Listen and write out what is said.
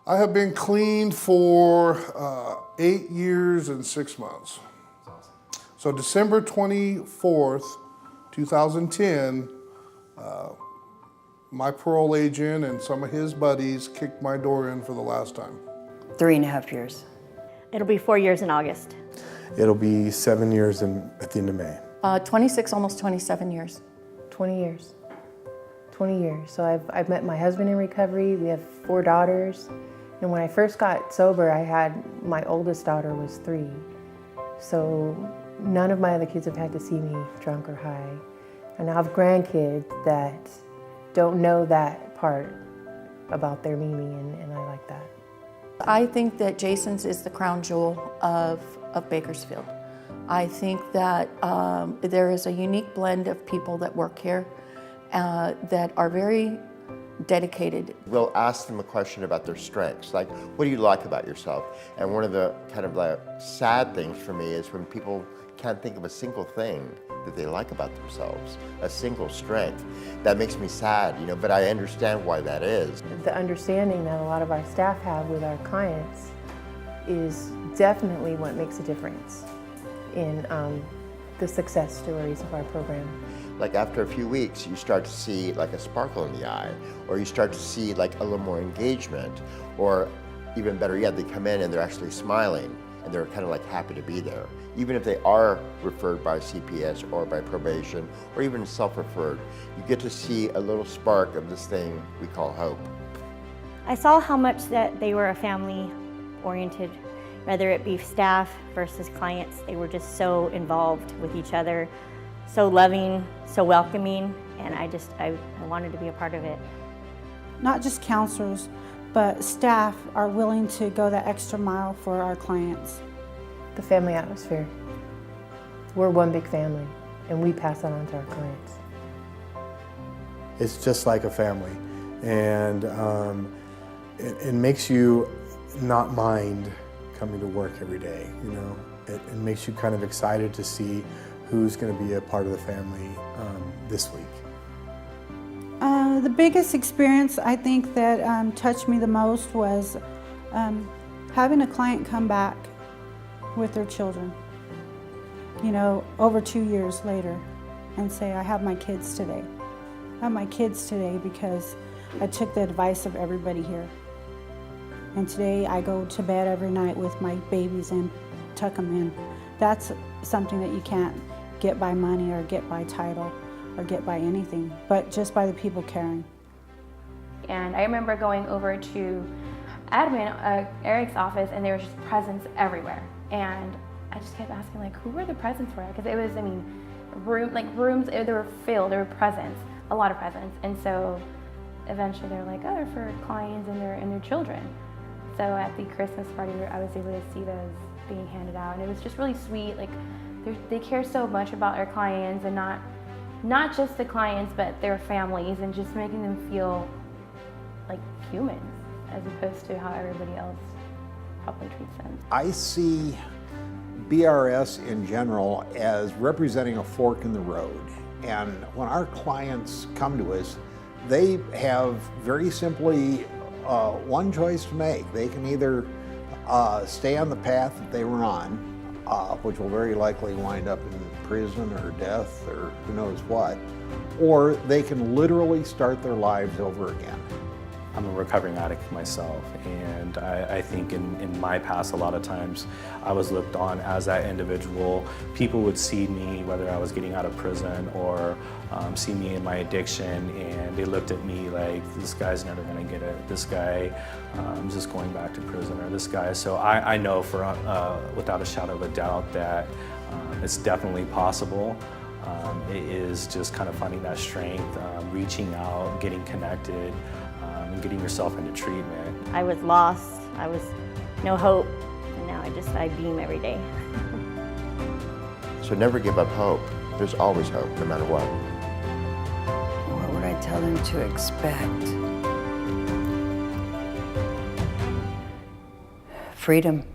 I have been clean for 8 years and 6 months. So December 24th, 2010, my parole agent and some of his buddies kicked my door in for the last time. 3.5 years. It'll be 4 years in August. It'll be 7 years at the end of May. 26, almost 27 years. 20 years. 20 years. So I've met my husband in recovery. We have 4 daughters. And when I first got sober, my oldest daughter was 3. So none of my other kids have had to see me drunk or high. And I have grandkids that don't know that part about their Mimi, and I like that. I think that Jason's is the crown jewel of Bakersfield. I think that there is a unique blend of people that work here that are very dedicated. We'll ask them a question about their strengths, like, what do you like about yourself? And one of the kind of like sad things for me is when people can't think of a single thing that they like about themselves, a single strength. That makes me sad, but I understand why that is. The understanding that a lot of our staff have with our clients is definitely what makes a difference in the success stories of our program. Like after a few weeks, you start to see like a sparkle in the eye, or you start to see like a little more engagement, or even better yet, they come in and they're actually smiling and they're kind of like happy to be there. Even if they are referred by CPS or by probation or even self-referred, you get to see a little spark of this thing we call hope. I saw how much that they were a family-oriented, whether it be staff versus clients. They were just so involved with each other, so loving, so welcoming, and I wanted to be a part of it. Not just counselors, but staff are willing to go that extra mile for our clients. The family atmosphere. We're one big family, and we pass that on to our clients. It's just like a family, and it makes you not mind coming to work every day. It makes you kind of excited to see who's going to be a part of the family this week. The biggest experience I think that touched me the most was having a client come back with their children, over 2 years later, and say, I have my kids today. I have my kids today because I took the advice of everybody here. And today I go to bed every night with my babies and tuck them in. That's something that you can't get by money or get by title or get by anything, but just by the people caring. And I remember going over to admin, Eric's office, and there was just presents everywhere. And I just kept asking, like, who were the presents for? Because it was, rooms, they were filled, there were presents, a lot of presents. And so eventually they're like, oh, they're for clients and their children. So at the Christmas party, I was able to see those being handed out. And it was just really sweet. Like, they care so much about our clients, and not just the clients, but their families, and just making them feel like humans, as opposed to how everybody else probably treats them. I see BRS in general as representing a fork in the road. And when our clients come to us, they have very simply one choice to make. They can either stay on the path that they were on, which will very likely wind up in prison or death or who knows what, or they can literally start their lives over again. I'm a recovering addict myself, and I think in my past, a lot of times I was looked on as that individual. People would see me, whether I was getting out of prison or see me in my addiction, and they looked at me like, this guy's never gonna get it. This guy is just going back to prison, or this guy. So I know without a shadow of a doubt that it's definitely possible. It is just kind of finding that strength, reaching out, getting connected, and getting yourself into treatment. I was lost, I was no hope, and now I beam every day. So never give up hope. There's always hope, no matter what. What would I tell them to expect? Freedom.